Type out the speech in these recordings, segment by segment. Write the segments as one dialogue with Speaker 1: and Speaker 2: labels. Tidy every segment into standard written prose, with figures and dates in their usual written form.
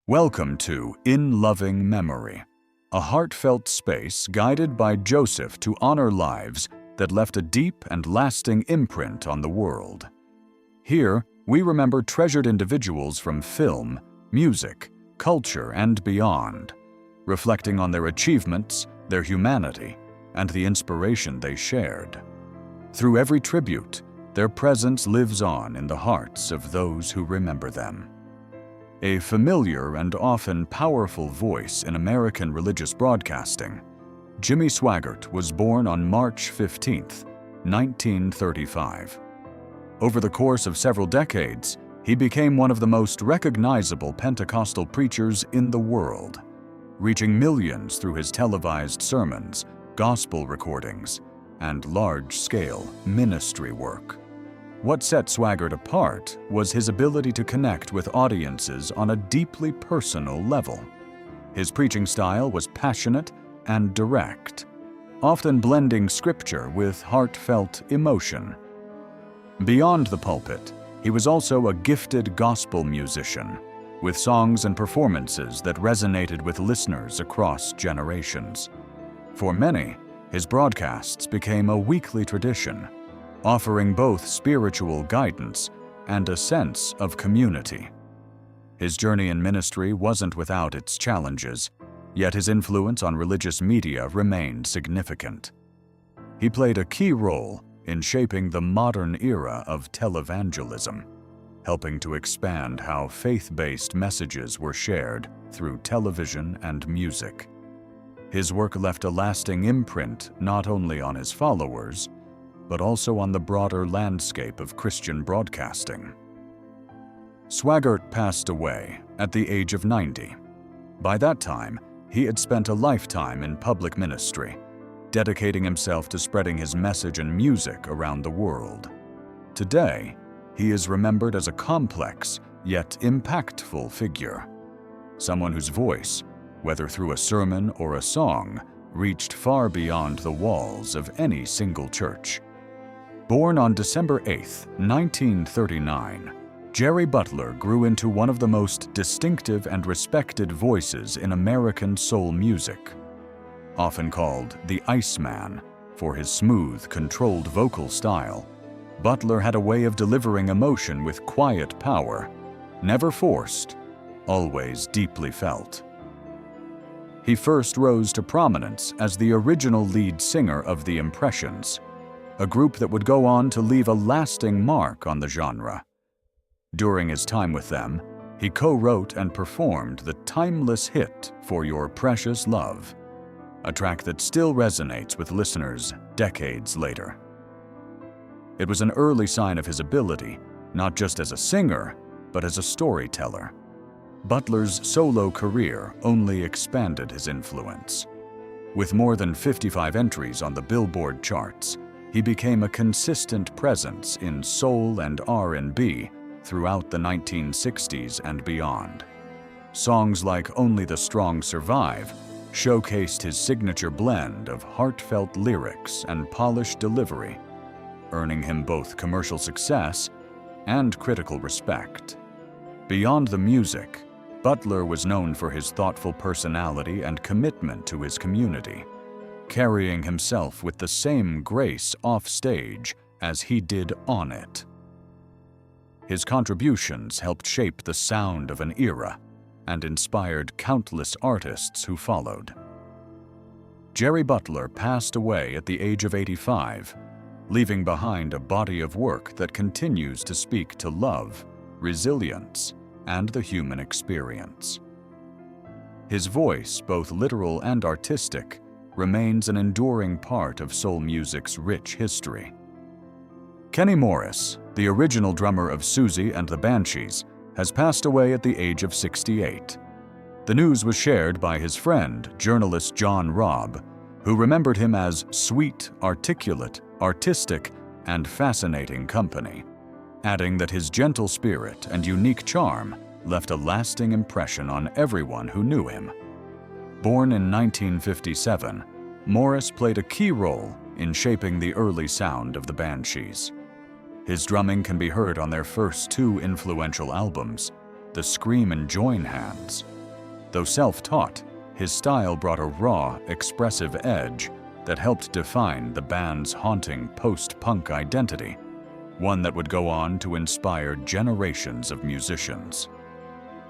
Speaker 1: Welcome to In Loving Memory, a heartfelt space guided by Joseph to honor lives that left a deep and lasting imprint on the world. Here, we remember treasured individuals from film, music, culture, and beyond, reflecting on their achievements, their humanity, and the inspiration they shared. Through every tribute, their presence lives on in the hearts of those who remember them. A familiar and often powerful voice in American religious broadcasting, Jimmy Swaggart was born on March 15, 1935. Over the course of several decades, he became one of the most recognizable Pentecostal preachers in the world, reaching millions through his televised sermons, gospel recordings, and large-scale ministry work. What set Swaggart apart was his ability to connect with audiences on a deeply personal level. His preaching style was passionate and direct, often blending scripture with heartfelt emotion. Beyond the pulpit, he was also a gifted gospel musician, with songs and performances that resonated with listeners across generations. For many, his broadcasts became a weekly tradition, offering both spiritual guidance and a sense of community. His journey in ministry wasn't without its challenges, yet his influence on religious media remained significant. He played a key role in shaping the modern era of televangelism, helping to expand how faith-based messages were shared through television and music. His work left a lasting imprint not only on his followers, but also on the broader landscape of Christian broadcasting. Swaggart passed away at the age of 90. By that time, he had spent a lifetime in public ministry, dedicating himself to spreading his message and music around the world. Today, he is remembered as a complex yet impactful figure, someone whose voice, whether through a sermon or a song, reached far beyond the walls of any single church. Born on December 8, 1939, Jerry Butler grew into one of the most distinctive and respected voices in American soul music. Often called the Iceman for his smooth, controlled vocal style, Butler had a way of delivering emotion with quiet power, never forced, always deeply felt. He first rose to prominence as the original lead singer of the Impressions, a group that would go on to leave a lasting mark on the genre. During his time with them, he co-wrote and performed the timeless hit For Your Precious Love, a track that still resonates with listeners decades later. It was an early sign of his ability, not just as a singer, but as a storyteller. Butler's solo career only expanded his influence. With more than 55 entries on the Billboard charts, he became a consistent presence in soul and R&B throughout the 1960s and beyond. Songs like Only the Strong Survive showcased his signature blend of heartfelt lyrics and polished delivery, earning him both commercial success and critical respect. Beyond the music, Butler was known for his thoughtful personality and commitment to his community, carrying himself with the same grace off stage as he did on it. His contributions helped shape the sound of an era and inspired countless artists who followed. Jerry Butler passed away at the age of 85, leaving behind a body of work that continues to speak to love, resilience, and the human experience. His voice, both literal and artistic, remains an enduring part of soul music's rich history. Kenny Morris, the original drummer of Susie and the Banshees, has passed away at the age of 68. The news was shared by his friend, journalist John Robb, who remembered him as sweet, articulate, artistic, and fascinating company, adding that his gentle spirit and unique charm left a lasting impression on everyone who knew him. Born in 1957, Morris played a key role in shaping the early sound of the Banshees. His drumming can be heard on their first two influential albums, the Scream and Join Hands Though self-taught, his style brought a raw, expressive edge that helped define the band's haunting post-punk identity, one that would go on to inspire generations of musicians.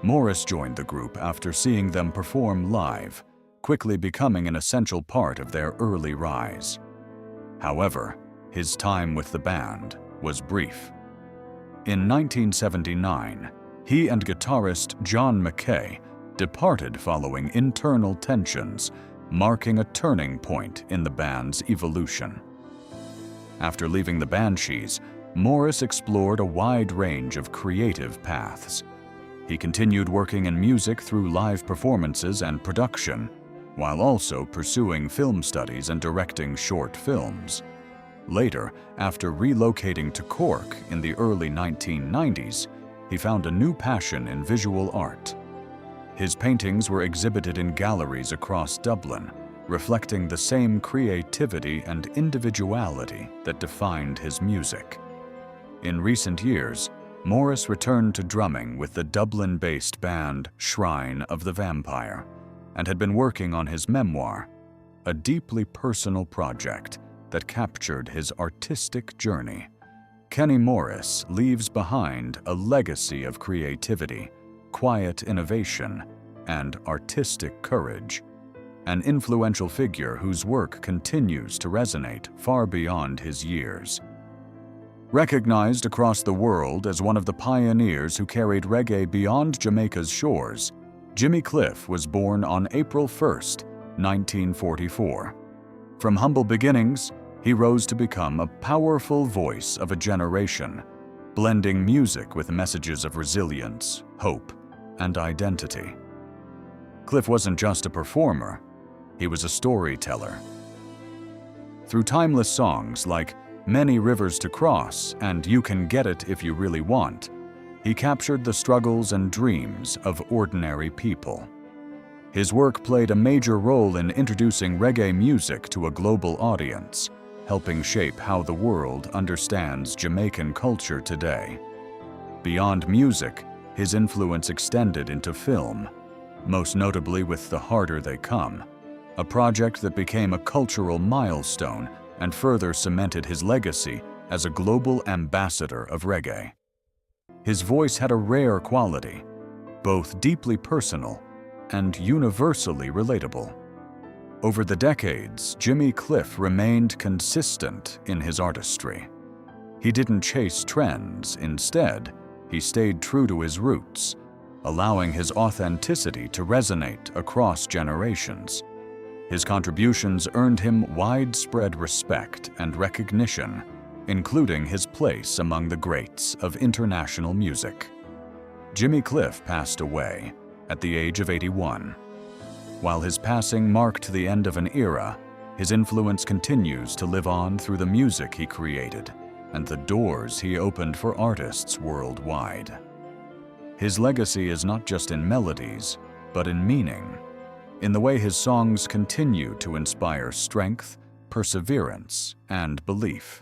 Speaker 1: Morris joined the group after seeing them perform live, quickly becoming an essential part of their early rise. However, his time with the band was brief. In 1979, he and guitarist John McKay departed following internal tensions, marking a turning point in the band's evolution. After leaving the Banshees, Morris explored a wide range of creative paths. He continued working in music through live performances and production, while also pursuing film studies and directing short films. Later, after relocating to Cork in the early 1990s, he found a new passion in visual art. His paintings were exhibited in galleries across Dublin, reflecting the same creativity and individuality that defined his music. In recent years, Morris returned to drumming with the Dublin-based band Shrine of the Vampire, and had been working on his memoir, a deeply personal project that captured his artistic journey. Kenny Morris leaves behind a legacy of creativity, quiet innovation, and artistic courage, an influential figure whose work continues to resonate far beyond his years. Recognized across the world as one of the pioneers who carried reggae beyond Jamaica's shores, Jimmy Cliff was born on April 1, 1944. From humble beginnings, he rose to become a powerful voice of a generation, blending music with messages of resilience, hope, and identity. Cliff wasn't just a performer, he was a storyteller. Through timeless songs like Many Rivers to Cross and You Can Get It If You Really Want, he captured the struggles and dreams of ordinary people. His work played a major role in introducing reggae music to a global audience, helping shape how the world understands Jamaican culture today. Beyond music, his influence extended into film, most notably with The Harder They Come, a project that became a cultural milestone and further cemented his legacy as a global ambassador of reggae. His voice had a rare quality, both deeply personal and universally relatable. Over the decades, Jimmy Cliff remained consistent in his artistry. He didn't chase trends. Instead, he stayed true to his roots, allowing his authenticity to resonate across generations. His contributions earned him widespread respect and recognition, including his place among the greats of international music. Jimmy Cliff passed away at the age of 81. While his passing marked the end of an era, his influence continues to live on through the music he created and the doors he opened for artists worldwide. His legacy is not just in melodies, but in meaning, in the way his songs continue to inspire strength, perseverance, and belief.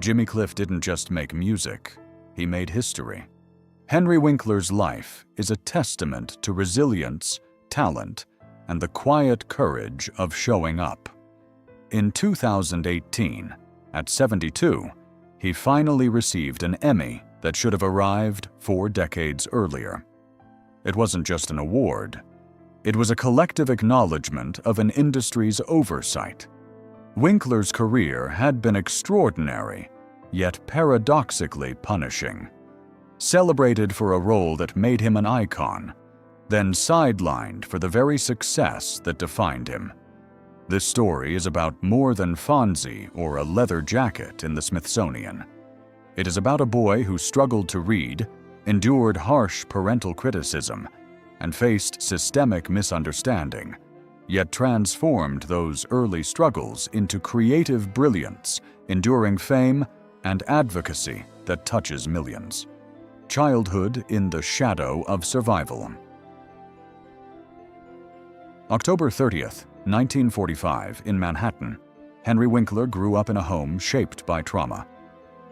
Speaker 1: Jimmy Cliff didn't just make music, he made history. Henry Winkler's life is a testament to resilience, talent, and the quiet courage of showing up. In 2018, at 72, he finally received an Emmy that should have arrived 4 decades earlier. It wasn't just an award. It was a collective acknowledgement of an industry's oversight. Winkler's career had been extraordinary, yet paradoxically punishing. Celebrated for a role that made him an icon, then sidelined for the very success that defined him. This story is about more than Fonzie or a leather jacket in the Smithsonian. It is about a boy who struggled to read, endured harsh parental criticism, and faced systemic misunderstanding, yet transformed those early struggles into creative brilliance, enduring fame, and advocacy that touches millions. Childhood in the shadow of survival. October 30th, 1945, in Manhattan, Henry Winkler grew up in a home shaped by trauma.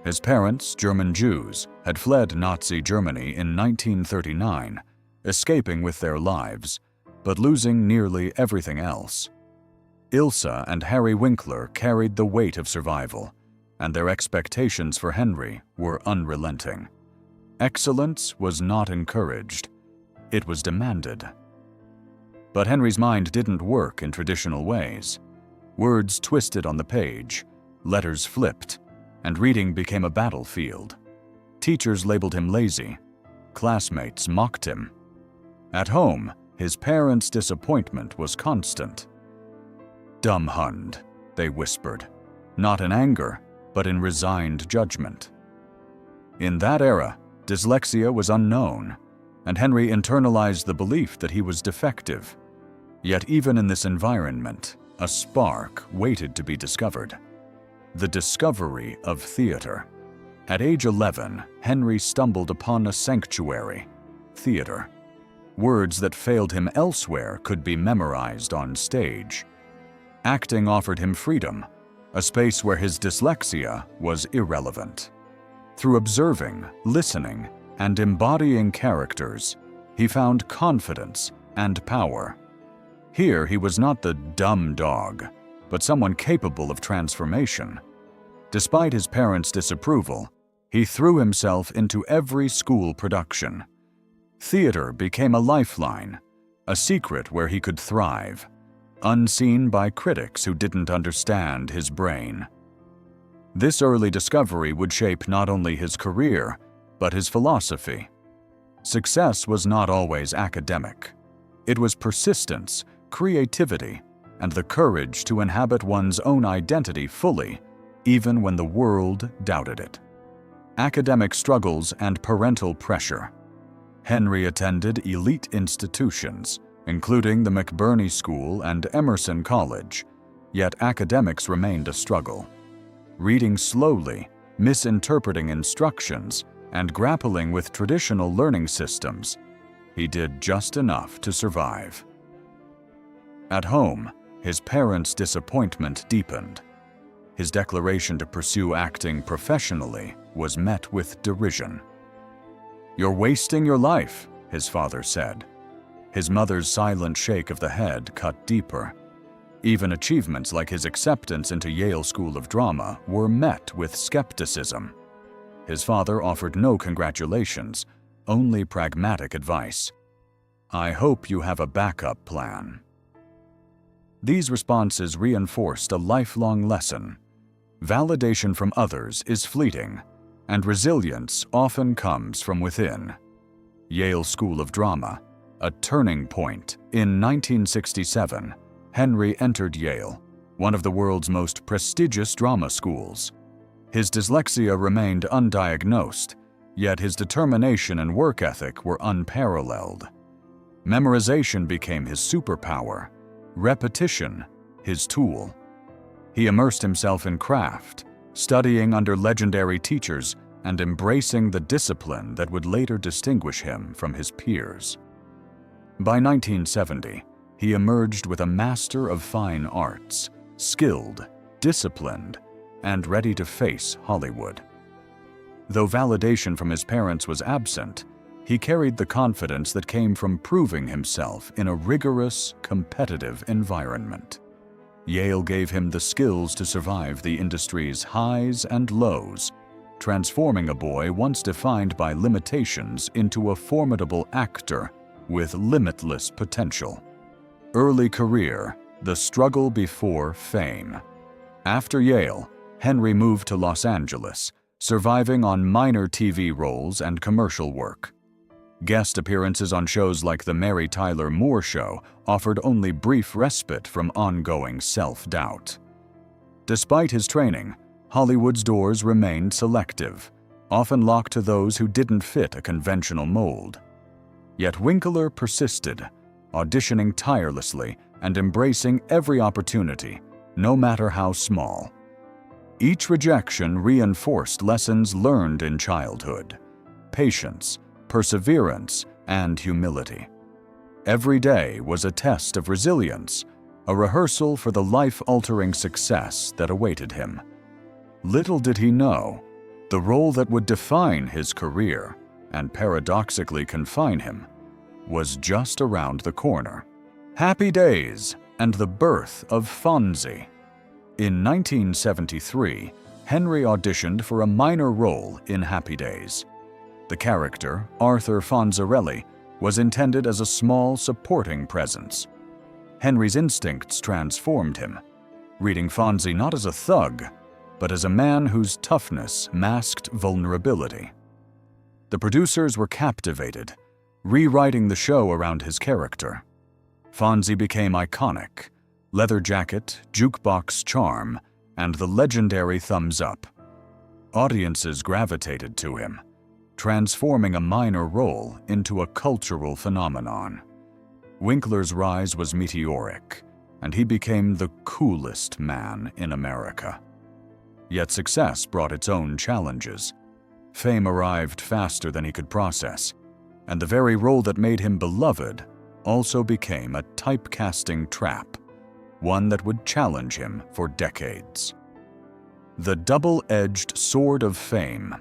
Speaker 1: His parents, German Jews, had fled Nazi Germany in 1939, escaping with their lives, but losing nearly everything else. Ilsa and Harry Winkler carried the weight of survival, and their expectations for Henry were unrelenting. Excellence was not encouraged, it was demanded. But Henry's mind didn't work in traditional ways. Words twisted on the page, letters flipped, and reading became a battlefield. Teachers labeled him lazy. Classmates mocked him. At home, his parents' disappointment was constant. "Dumb hund," they whispered, not in anger, but in resigned judgment. In that era, dyslexia was unknown, and Henry internalized the belief that he was defective. Yet even in this environment, a spark waited to be discovered. The discovery of theater. At age 11, Henry stumbled upon a sanctuary, theater. Words that failed him elsewhere could be memorized on stage. Acting offered him freedom, a space where his dyslexia was irrelevant. Through observing, listening, and embodying characters, he found confidence and power. Here he was not the dumb dog, but someone capable of transformation. Despite his parents' disapproval, he threw himself into every school production. Theater became a lifeline, a secret where he could thrive, unseen by critics who didn't understand his brain. This early discovery would shape not only his career, but his philosophy. Success was not always academic. It was persistence, creativity, and the courage to inhabit one's own identity fully, even when the world doubted it. Academic struggles and parental pressure. Henry attended elite institutions, including the McBurney School and Emerson College, yet academics remained a struggle. Reading slowly, misinterpreting instructions, and grappling with traditional learning systems, he did just enough to survive. At home, his parents' disappointment deepened. His declaration to pursue acting professionally was met with derision. "You're wasting your life," his father said. His mother's silent shake of the head cut deeper. Even achievements like his acceptance into Yale School of Drama were met with skepticism. His father offered no congratulations, only pragmatic advice. "I hope you have a backup plan." These responses reinforced a lifelong lesson. Validation from others is fleeting, and resilience often comes from within. Yale School of Drama, a turning point. In 1967, Henry entered Yale, one of the world's most prestigious drama schools. His dyslexia remained undiagnosed, yet his determination and work ethic were unparalleled. Memorization became his superpower, repetition his tool. He immersed himself in craft, studying under legendary teachers and embracing the discipline that would later distinguish him from his peers. By 1970, he emerged with a master of fine arts, skilled, disciplined, and ready to face Hollywood. Though validation from his parents was absent, he carried the confidence that came from proving himself in a rigorous, competitive environment. Yale gave him the skills to survive the industry's highs and lows, transforming a boy once defined by limitations into a formidable actor with limitless potential. Early career, the struggle before fame. After Yale, Henry moved to Los Angeles, surviving on minor TV roles and commercial work. Guest appearances on shows like The Mary Tyler Moore Show offered only brief respite from ongoing self-doubt. Despite his training, Hollywood's doors remained selective, often locked to those who didn't fit a conventional mold. Yet Winkler persisted, auditioning tirelessly and embracing every opportunity, no matter how small. Each rejection reinforced lessons learned in childhood: patience, perseverance, and humility. Every day was a test of resilience, a rehearsal for the life-altering success that awaited him. Little did he know, the role that would define his career, and paradoxically confine him, was just around the corner. Happy Days and the birth of Fonzie. In 1973, Henry auditioned for a minor role in Happy Days. The character, Arthur Fonzarelli, was intended as a small supporting presence. Henry's instincts transformed him, reading Fonzie not as a thug, but as a man whose toughness masked vulnerability. The producers were captivated, rewriting the show around his character. Fonzie became iconic: leather jacket, jukebox charm, and the legendary thumbs up. Audiences gravitated to him, transforming a minor role into a cultural phenomenon. Winkler's rise was meteoric, and he became the coolest man in America. Yet success brought its own challenges. Fame arrived faster than he could process, and the very role that made him beloved also became a typecasting trap, one that would challenge him for decades. The double-edged sword of fame.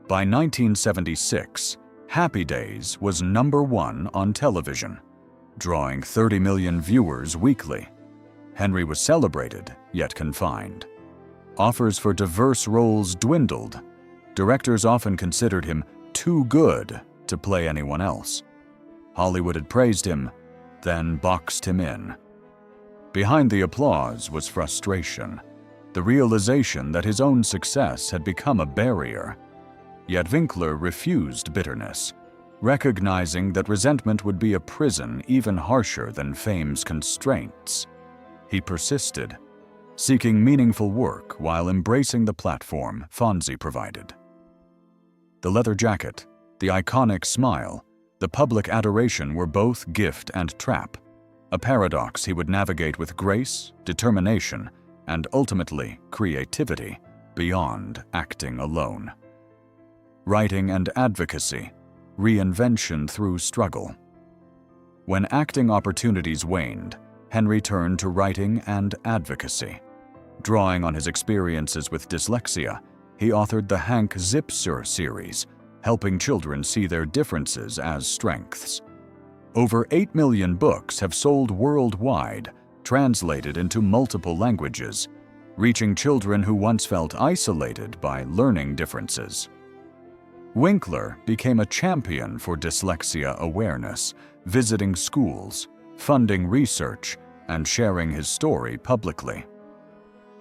Speaker 1: By 1976, Happy Days was #1 on television, drawing 30 million viewers weekly. Henry was celebrated, yet confined. Offers for diverse roles dwindled. Directors often considered him too good to play anyone else. Hollywood had praised him, then boxed him in. Behind the applause was frustration, the realization that his own success had become a barrier. Yet Winkler refused bitterness, recognizing that resentment would be a prison even harsher than fame's constraints. He persisted, seeking meaningful work while embracing the platform Fonzie provided. The leather jacket, the iconic smile, the public adoration were both gift and trap, a paradox he would navigate with grace, determination, and ultimately creativity beyond acting alone. Writing and advocacy, reinvention through struggle. When acting opportunities waned, Henry turned to writing and advocacy. Drawing on his experiences with dyslexia, he authored the Hank Zipser series, helping children see their differences as strengths. Over 8 million books have sold worldwide, translated into multiple languages, reaching children who once felt isolated by learning differences. Winkler became a champion for dyslexia awareness, visiting schools, funding research, and sharing his story publicly.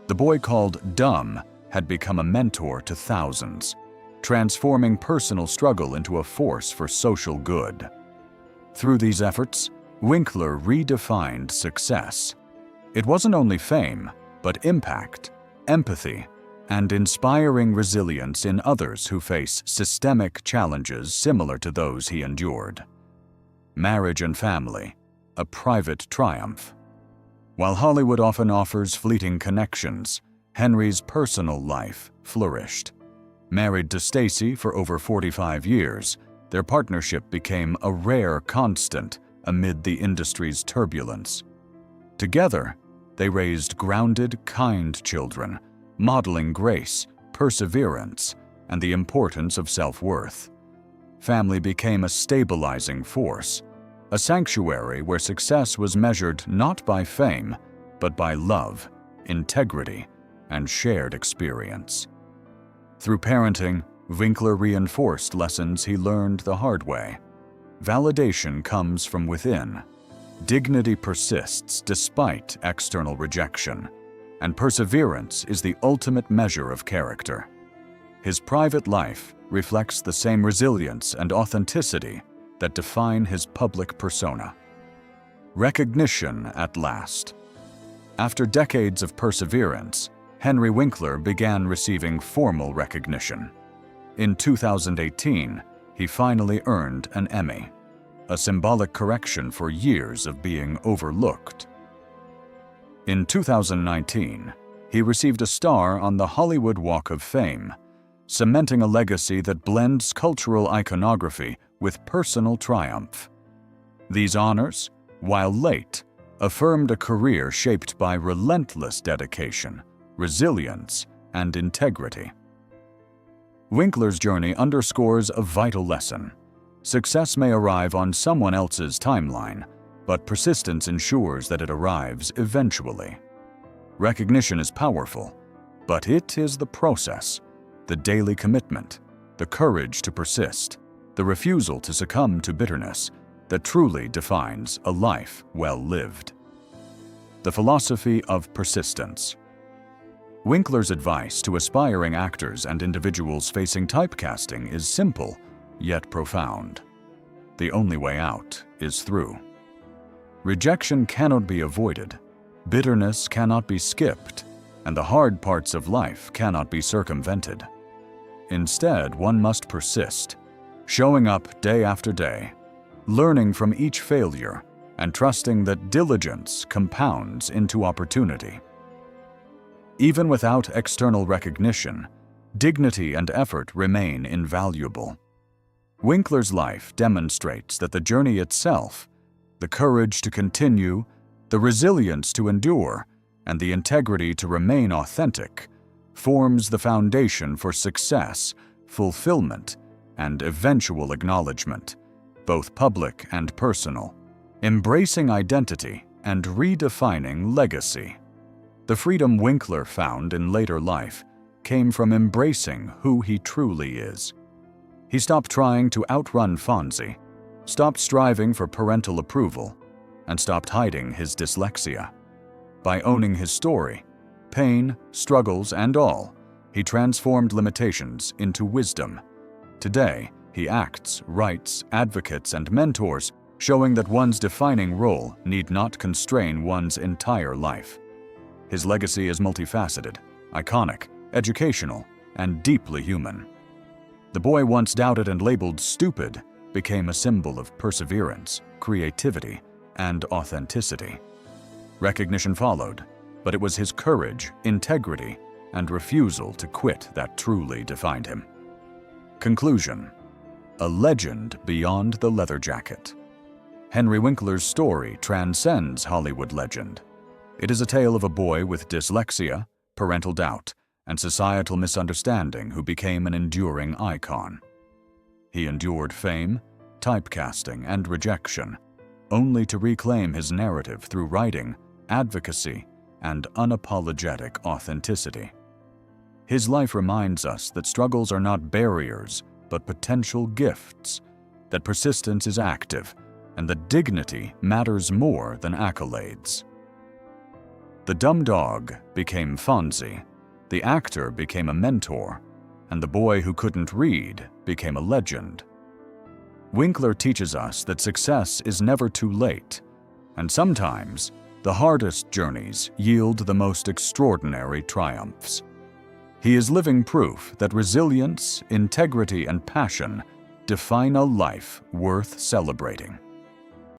Speaker 1: The boy called Dumb had become a mentor to thousands, transforming personal struggle into a force for social good. Through these efforts, Winkler redefined success. It wasn't only fame, but impact, empathy, and inspiring resilience in others who face systemic challenges similar to those he endured. Marriage and family, a private triumph. While Hollywood often offers fleeting connections, Henry's personal life flourished. Married to Stacy for over 45 years, their partnership became a rare constant amid the industry's turbulence. Together, they raised grounded, kind children, modeling grace, perseverance, and the importance of self-worth. Family became a stabilizing force, a sanctuary where success was measured not by fame, but by love, integrity, and shared experience. Through parenting, Winkler reinforced lessons he learned the hard way. Validation comes from within. Dignity persists despite external rejection, and perseverance is the ultimate measure of character. His private life reflects the same resilience and authenticity that define his public persona. Recognition at last. After decades of perseverance, Henry Winkler began receiving formal recognition. In 2018, he finally earned an Emmy, a symbolic correction for years of being overlooked. In 2019, he received a star on the Hollywood Walk of Fame, cementing a legacy that blends cultural iconography with personal triumph. These honors, while late, affirmed a career shaped by relentless dedication, resilience, and integrity. Winkler's journey underscores a vital lesson. Success may arrive on someone else's timeline, but persistence ensures that it arrives eventually. Recognition is powerful, but it is the process, the daily commitment, the courage to persist, the refusal to succumb to bitterness that truly defines a life well lived. The philosophy of persistence. Winkler's advice to aspiring actors and individuals facing typecasting is simple, yet profound. The only way out is through. Rejection cannot be avoided, bitterness cannot be skipped, and the hard parts of life cannot be circumvented. Instead, one must persist, showing up day after day, learning from each failure, and trusting that diligence compounds into opportunity. Even without external recognition, dignity and effort remain invaluable. Winkler's life demonstrates that the journey itself, the courage to continue, the resilience to endure, and the integrity to remain authentic, forms the foundation for success, fulfillment, and eventual acknowledgement, both public and personal, embracing identity and redefining legacy. The freedom Winkler found in later life came from embracing who he truly is. He stopped trying to outrun Fonzie, stopped striving for parental approval, and stopped hiding his dyslexia. By owning his story, pain, struggles, and all, he transformed limitations into wisdom. Today, he acts, writes, advocates, and mentors, showing that one's defining role need not constrain one's entire life. His legacy is multifaceted, iconic, educational, and deeply human. The boy once doubted and labeled stupid became a symbol of perseverance, creativity, and authenticity. Recognition followed, but it was his courage, integrity, and refusal to quit that truly defined him. Conclusion: a legend beyond the leather jacket. Henry Winkler's story transcends Hollywood legend. It is a tale of a boy with dyslexia, parental doubt, and societal misunderstanding who became an enduring icon. He endured fame, typecasting, and rejection, only to reclaim his narrative through writing, advocacy, and unapologetic authenticity. His life reminds us that struggles are not barriers, but potential gifts, that persistence is active, and that dignity matters more than accolades. The dumb dog became Fonzie, the actor became a mentor, and the boy who couldn't read became a legend. Winkler teaches us that success is never too late, and sometimes the hardest journeys yield the most extraordinary triumphs. He is living proof that resilience, integrity, and passion define a life worth celebrating.